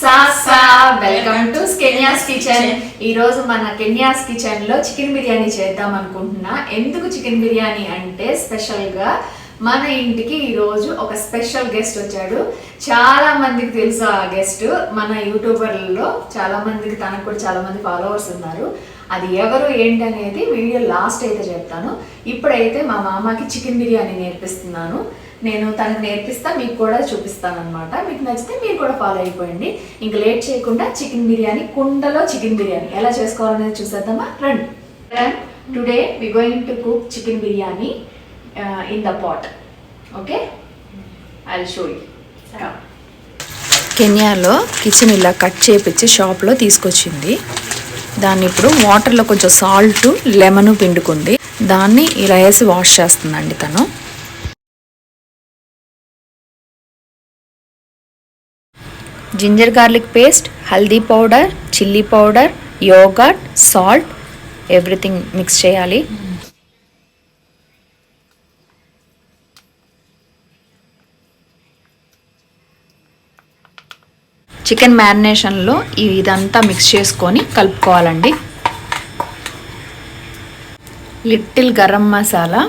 సాసా welcome to కెన్యాస్ kitchen. ఈరోజు మన కెన్యాస్ kitchen లో చికెన్ బిర్యానీ చేద్దాం అనుకుంటున్నా. ఎందుకు చికెన్ బిర్యానీ అంటే స్పెషల్గా మన ఇంటికి ఈరోజు ఒక స్పెషల్ గెస్ట్ వచ్చాడు. చాలా మందికి తెలుసు ఆ గెస్ట్, మన యూట్యూబర్లలో చాలా మందికి, తనకు కూడా చాలా మంది ఫాలోవర్స్ ఉన్నారు. అది ఎవరు ఏంటి అనేది వీడియో లాస్ట్ అయితే చెప్తాను. ఇప్పుడైతే మా మామకి చికెన్ బిర్యానీ నేర్పిస్తున్నాను. నేను తనకు నేర్పిస్తా, మీకు కూడా చూపిస్తాను అనమాట. మీకు నచ్చితే మీరు కూడా ఫాలో అయిపోయింది. ఇంక లేట్ చేయకుండా చికెన్ బిర్యానీ, కుండలో చికెన్ బిర్యానీ ఎలా చేసుకోవాలనేది చూసేద్దామా, రండి. Today we going to cook chicken biryani in the pot. Okay, I will show you. కెన్యాలో కిచెన్ ఇలా కట్ చేపించి షాప్లో తీసుకొచ్చింది. దాన్ని ఇప్పుడు వాటర్లో కొంచెం సాల్ట్, లెమన్ పిండుకుంది. దాన్ని ఇలా వేసి వాష్ చేస్తుందండి తను. Ginger garlic paste, haldi powder, chilli powder, yogurt, salt, everything mix చేయాలి. చికెన్ మ్యారినేషన్లో ఇదంతా మిక్స్ చేసుకొని కలుపుకోవాలండి. లిటిల్ గరం మసాలా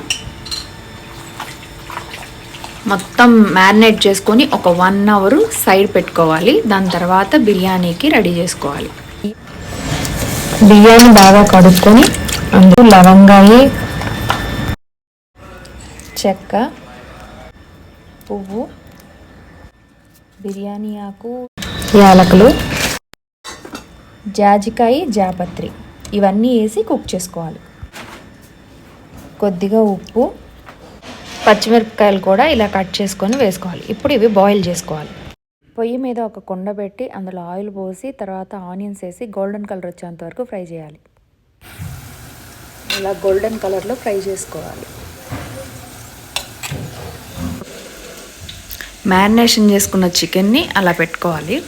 మొత్తం మ్యారినేట్ చేసుకొని ఒక 1 అవర్ సైడ్ పెట్టుకోవాలి. దాని తర్వాత బిర్యానీకి రెడీ చేసుకోవాలి. బిర్యానీ బాగా కడుక్కొని అందులో లవంగాయి, చెక్క, పువ్వు, బిర్యానీ ఆకు, యాలకులు, జాజికాయ, జాపత్రి ఇవన్నీ వేసి కుక్ చేసుకోవాలి. కొద్దిగా ఉప్పు, పచ్చిమిరపకాయలు కూడా ఇలా కట్ చేసుకొని వేసుకోవాలి. ఇప్పుడు ఇవి బాయిల్ చేసుకోవాలి. పొయ్యి మీద ఒక కుండ పెట్టి అందులో ఆయిల్ పోసి తర్వాత ఆనియన్స్ వేసి గోల్డెన్ కలర్ వచ్చేంత వరకు ఫ్రై చేయాలి. ఇలా గోల్డెన్ కలర్లో ఫ్రై చేసుకోవాలి. మ్యారినేషన్ చేసుకున్న చికెన్ని అలా పెట్టుకోవాలి.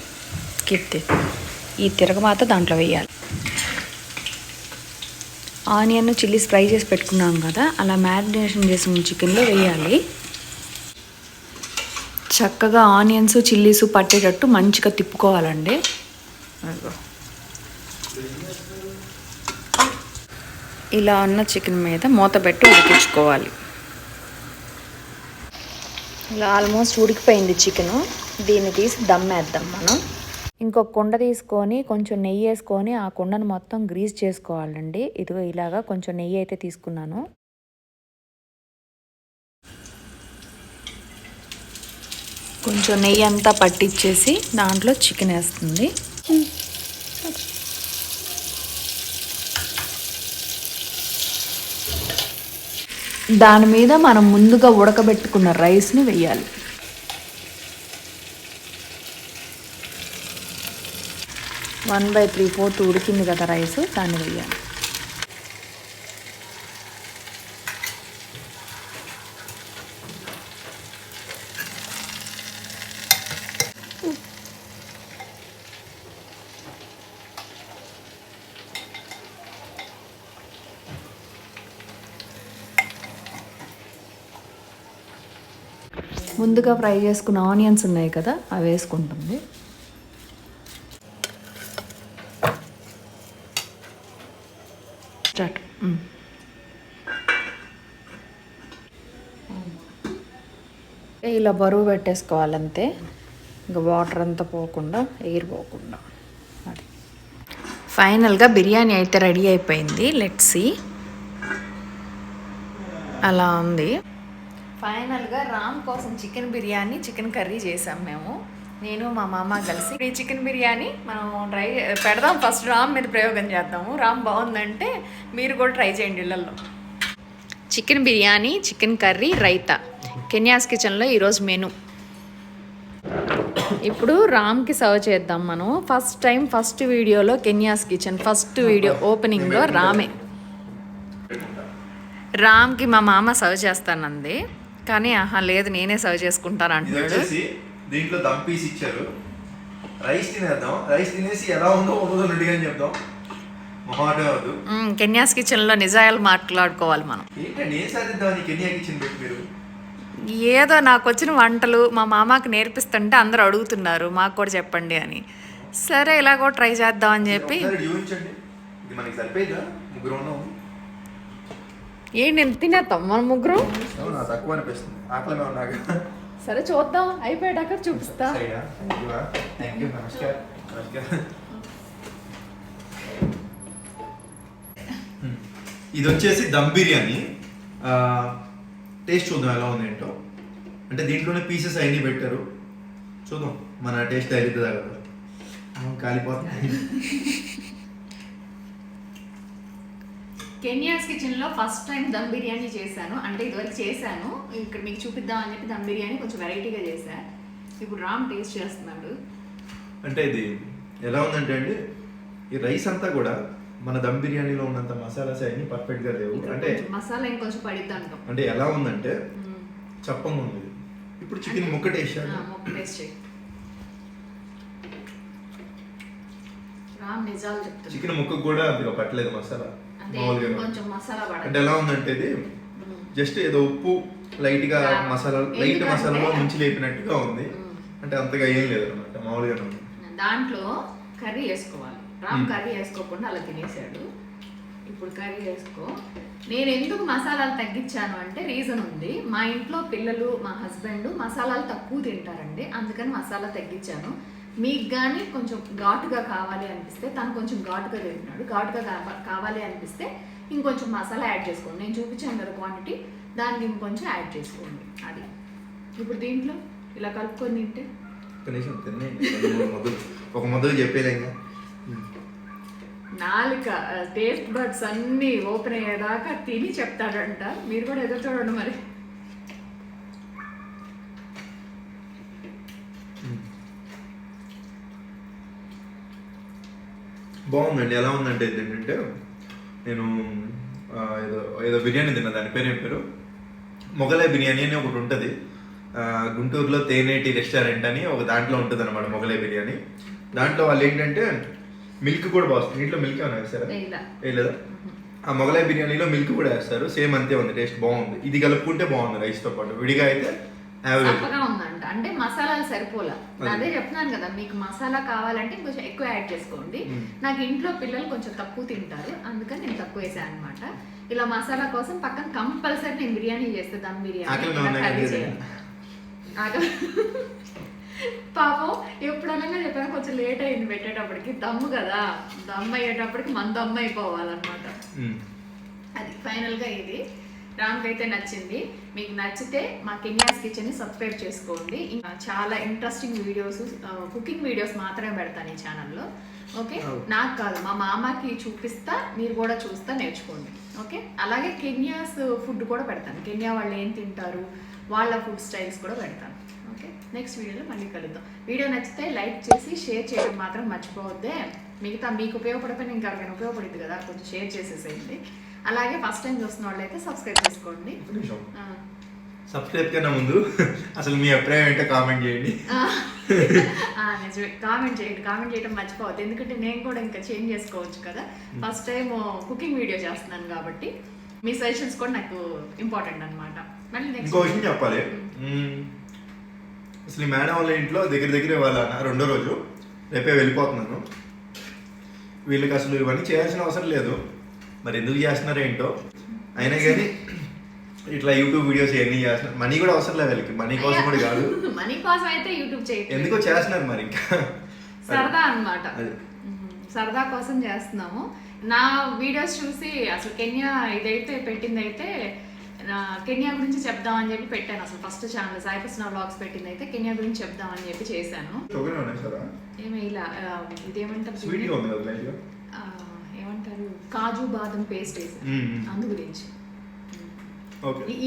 ఈ తిరగమాత దాంట్లో వేయాలి. ఆనియన్, చిల్లీస్ ఫ్రై చేసి పెట్టుకున్నాం కదా, అలా మ్యారినేషన్ చేసిన చికెన్లో వేయాలి. చక్కగా ఆనియన్స్, చిల్లీస్ పట్టేటట్టు మంచిగా తిప్పుకోవాలండి. ఇలా ఉన్న చికెన్ మీద మూత పెట్టి ఉడికించుకోవాలి. ఇలా ఆల్మోస్ట్ ఉడికిపోయింది చికెను. దీన్ని తీసి దమ్ వేద్దాం మనం. ఇంకొక కుండ తీసుకొని కొంచెం నెయ్యి వేసుకొని ఆ కుండను మొత్తం గ్రీస్ చేసుకోవాలండి. ఇదిగో ఇలాగా కొంచెం నెయ్యి అయితే తీసుకున్నాను. కొంచెం నెయ్యి అంతా పట్టించేసి దాంట్లో చికెన్ వేస్తుంది. దాని మీద మనం ముందుగా ఉడకబెట్టుకున్న రైస్ని వేయాలి. వన్ బై 3/4 ఉడికింది కదా రైస్, దాన్ని వేయాలి. ముందుగా ఫ్రై చేసుకున్న ఆనియన్స్ ఉన్నాయి కదా, అవి వేసుకుంటుంది. స్టార్ట్. ఇలా బరువు పెట్టేసుకోవాలంతే. ఇంకా వాటర్ అంతా పోకుండా, ఎయిర్ పోకుండా. అది ఫైనల్గా బిర్యానీ అయితే రెడీ అయిపోయింది. Let's see. అలా ఉంది. ఫైనల్గా రామ్ కోసం చికెన్ బిర్యానీ, చికెన్ కర్రీ చేసాం మేము, నేను మా మామ కలిసి. ఈ చికెన్ బిర్యానీ మనం ట్రై పెడదాం. ఫస్ట్ రామ్ మీద ప్రయోగం చేద్దాము. రామ్ బాగుందంటే మీరు కూడా ట్రై చేయండి ఇళ్ళల్లో. Chicken biryani, chicken curry, raita Kenya's కిచెన్లో ఈరోజు మెను. ఇప్పుడు రామ్కి సర్వ్ చేద్దాం మనం. ఫస్ట్ టైం, ఫస్ట్ వీడియోలో కెన్యాస్ కిచెన్ ఫస్ట్ వీడియో ఓపెనింగ్లో రామే. రామ్కి మా మామ సర్వ్ చేస్తానంది, కానీ ఆహా లేదు నేనే సర్వ్ చేసుకుంటాను అంటున్నాడు. దీంట్లో దమ్ పీస్ ఇచ్చారు. రైస్ తినేద్దాం. రైస్ తినేసి ఎలా ఉందో రెడీగా చెప్దాం. మొహాటే అవద్దు. కెన్యాస్ కిచెన్లో నిజాయాలు మాట్లాడుకోవాలి మనం. ఏంటండి ఏం సాధిద్దామని కెన్యా కిచెన్ పెట్టి మీరు? ఏదో నాకు వచ్చిన వంటలు మా మామకి నేర్పిస్తుంటే అందరూ అడుగుతున్నారు మాకు కూడా చెప్పండి అని. సరే ఇలాగో ట్రై చేద్దాం అని చెప్పి. ఒకసారి చూపించండి, ఇది మనకి సరిపోయిందా? ముగ్గురు ఉన్నాం. ఏంటి నేను తినేస్తాం మనం ముగ్గురు? అవునా, తక్కువ అనిపిస్తుంది, ఆకలిగా ఉన్నాక. సరే చూద్దాం, అయిపోయాక చూపిస్తా. థ్యాంక్ యూ, నమస్కారం. ఇది వచ్చేసి దమ్ బిర్యానీ. టేస్ట్ చూద్దాం ఎలా ఉంది ఏంటో. అంటే దీంట్లోనే పీసెస్ అవన్నీ పెట్టారు, చూద్దాం మన టేస్ట్ అవుతుందా కదా. కాలిపోతుంది. కెన్యాస్ కిచెన్లో ఫస్ట్ టైం దమ్ బిర్యానీ చేశాను. అంటే ఇదివరకు చేశాను, ఇక్కడ మీకు చూపిద్దాం అని చెప్పి దమ్ బిర్యానీ కొంచెం వెరైటీగా చేశాను. ఇప్పుడు రామ్ టేస్ట్ చేస్తున్నాడు. అంటే ఇది ఎలా ఉందంటే అండి, ఈ రైస్ అంతా కూడా మన దమ్ బిర్యానీలో ఉన్నంత మసాలాస్ అన్ని పర్ఫెక్ట్గా లేవు. అంటే మసాలా ఇంకొంచెం పడిద్ది అంటాం. అంటే ఎలా ఉందంటే చప్పంగా ఉంది. ఇప్పుడు చికెన్ ముక్క టేస్ట్ ముక్క టేస్ట్ చేయి. రామ్ నిజాలు చెప్తాను. చికెన్ ముక్క కూడా అందులో పట్టలేదు మసాలా. మామూలుగా కొంచెం మసాలా పడాలి. అంటే ఎలా ఉందంటే ఇది జస్ట్ ఏదో ఉప్పు లైట్ గా మసాలా మసాలాలో ముంచి లేపినట్టుగా ఉంది. అంటే అంతగా ఏం లేదు అనమాట, మామూలుగా ఉంది. దాంట్లో కర్రీ వేసుకోవాలి. రామ్ కర్రీ వేసుకోకుండా అలా తినేసాడు. ఇప్పుడు కర్రీ వేసుకో. నేను ఎందుకు మసాలాలు తగ్గించాను అంటే రీజన్ ఉంది. మా ఇంట్లో పిల్లలు, మా హస్బెండ్ మసాలాలు తక్కువ తింటారండి, అందుకని మసాలా తగ్గించాను. మీకు కానీ కొంచెం ఘాటుగా కావాలి అనిపిస్తే, తను కొంచెం ఘాటుగా తింటున్నాడు, ఘాటుగా కావాలి అనిపిస్తే ఇంకొంచెం మసాలా యాడ్ చేసుకోండి. నేను చూపించాను కదా క్వాంటిటీ, దానికి ఇంకొంచెం యాడ్ చేసుకోండి. అది ఇప్పుడు దీంట్లో ఇలా కలుపుకొని తింటే కనీసం ఒక మొదలు చెప్పేలేంగా. నాలుక టేస్ట్ బడ్స్ అన్నీ ఓపెన్ అయ్యేదాకా తిని చెప్తాడంట. మీరు కూడా ఎదురు చూడండి మరి. బాగుందండి. ఎలా ఉందంటే ఏంటంటే నేను ఏదో బిర్యానీ తిన్నా, దాని పేరు ఏం పేరు, మొగలై బిర్యానీ అని ఒకటి ఉంటుంది. గుంటూరులో తేనేటి రెస్టారెంట్ అని ఒక దాంట్లో ఉంటుంది అనమాట మొగలై బిర్యానీ. దాంట్లో వాళ్ళు ఏంటంటే మిల్క్ కూడా బాగుంది. దీంట్లో మిల్క్ ఏమైనా వేస్తారా? వేయలేదా? ఆ మొగలై బిర్యానీలో మిల్క్ కూడా వేస్తారు, సేమ్ అంతే ఉంది, టేస్ట్ బాగుంది. ఇది కలుపుకుంటే బాగుంది రైస్తో పాటు, విడిగా అయితే చప్పగా ఉందంట. అంటే మసాలాలు సరిపోలా. అదే చెప్తున్నాను కదా, మీకు మసాలా కావాలంటే కొంచెం ఎక్కువ యాడ్ చేసుకోండి. నాకు ఇంట్లో పిల్లలు కొంచెం తక్కువ తింటారు, అందుకని నేను తక్కువ వేసాను అనమాట. ఇలా మసాలా కోసం పక్కన కంపల్సరీ నేను బిర్యానీ చేస్తే దమ్ బిర్యానీ. పాపం ఎప్పుడన్నా చెప్పాను, కొంచెం లేట్ అయింది పెట్టేటప్పటికి. దమ్ము కదా, దమ్ అయ్యేటప్పటికి మన దమ్ అయిపోవాలన్నమాట. అది ఫైనల్గా ఇది రామ్కి అయితే నచ్చింది. మీకు నచ్చితే మా కెన్యాస్ కిచెన్ని సబ్స్క్రైబ్ చేసుకోండి. ఇంకా చాలా ఇంట్రెస్టింగ్ వీడియోస్, కుకింగ్ వీడియోస్ మాత్రమే పెడతాను ఈ ఛానల్లో. ఓకే, నాకు కాదు, మా మామకి చూపిస్తా, మీరు కూడా చూస్తా నేర్చుకోండి. ఓకే, అలాగే కెన్యాస్ ఫుడ్ కూడా పెడతాను. కెన్యా వాళ్ళు ఏం తింటారు, వాళ్ళ ఫుడ్ స్టైల్స్ కూడా పెడతాను. ఓకే, నెక్స్ట్ వీడియోలో మళ్ళీ కలుద్దాం. వీడియో నచ్చితే లైక్ చేసి షేర్ చేయడం మాత్రం మర్చిపోవద్దే. మిగతా మీకు ఉపయోగపడిపోయిన ఇంకా ఎవరికైనా ఉపయోగపడింది కదా, కొంచెం షేర్ చేసేసేయండి. అలాగే ఫస్ట్ టైం చూస్తున్న వాళ్ళు అయితే సబ్స్క్రైబ్ చేసుకోండి. సబ్స్క్రైబ్ కన్నా ముందు అసలు మీ అభిప్రాయం ఏంటో కామెంట్ చేయండి. నిజమే, కామెంట్ చేయండి. కామెంట్ చేయడం మర్చిపోవద్దు, ఎందుకంటే నేను కూడా ఇంకా చేంజ్ చేసుకోవచ్చు కదా. ఫస్ట్ టైం కుకింగ్ వీడియో చేస్తున్నాను కాబట్టి మీ సజెషన్స్ కూడా నాకు ఇంపార్టెంట్ అనమాట. మళ్ళీ ఇంకో విషయం చెప్పాలి. అసలు మేడం వాళ్ళ ఇంట్లో దగ్గర వాళ్ళ రెండో రోజు, రేపే వెళ్ళిపోతున్నాను. వీళ్ళకి అసలు ఇవన్నీ చేయాల్సిన అవసరం లేదు, మరి ఎందుకు చేస్తున్నారు ఏంటో. అయినా కానీ ఇట్లా యూట్యూబ్ వీడియోస్ ఇవన్నీ చేస్తున్నారు. మనీ కూడా అవసరం లేదు వీళ్ళకి, మనీ కోసం కూడా కాదు, మనీ కోసం అయితే యూట్యూబ్ చేయట్లేదు, ఎందుకో చేస్తున్నారు మరి. ఇంకా సరదా అన్నమాట, సరదా కోసం చేస్తున్నాము. నా వీడియోస్ చూసి అసలు కెన్యా ఇదైతే పెట్టింది అయితే కెన్యా గురించి చెప్దామని చెప్పి పెట్టాను. అసలు ఫస్ట్ ఛానల్ సాయికృష్ణ వ్లాగ్స్ పెట్టింది అయితే కెన్యా గురించి చెప్దామని చెప్పి చేశాను. ఏమి ఇలా ఇదేమంటారు, ఏమంటారు, కాజు బాదం పేస్ట్ వేసాను, అందు గురించి.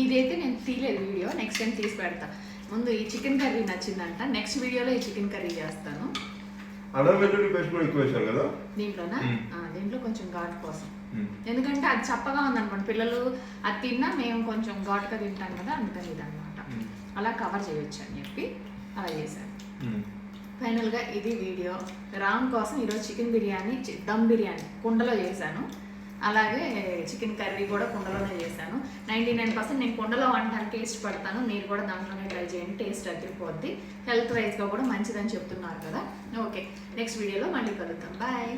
ఇదైతే నేను తీయలేదు వీడియో, నెక్స్ట్ టైం తీసి పెడతా. ముందు ఈ చికెన్ కర్రీ నచ్చిందంట, నెక్స్ట్ వీడియోలో ఈ చికెన్ కర్రీ చేస్తాను. దీంట్లోనా? దీంట్లో కొంచెం ఘాటు కోసం, ఎందుకంటే అది చప్పగా ఉందనుకోండి, పిల్లలు అది తిన్నా మేము కొంచెం ఘాటుగా తింటాం కదా, అందుకని ఇది అనమాట. అలా కవర్ చేయొచ్చు అని చెప్పి అలా చేశాను. ఫైనల్గా ఇది వీడియో. రామ్ కోసం ఈరోజు చికెన్ బిర్యానీ, దమ్ బిర్యానీ కుండలో చేశాను. అలాగే చికెన్ కర్రీ కూడా కుండలోనే చేశాను. 99% నేను కుండలో వండడానికి ఇష్టపడతాను. మీరు కూడా దాంట్లోనే ట్రై చేయండి, టేస్ట్ అదిరిపోద్ది. హెల్త్ వైజ్గా కూడా మంచిదని చెప్తున్నారు కదా. ఓకే, నెక్స్ట్ వీడియోలో మళ్ళీ కలుద్దాం. బాయ్.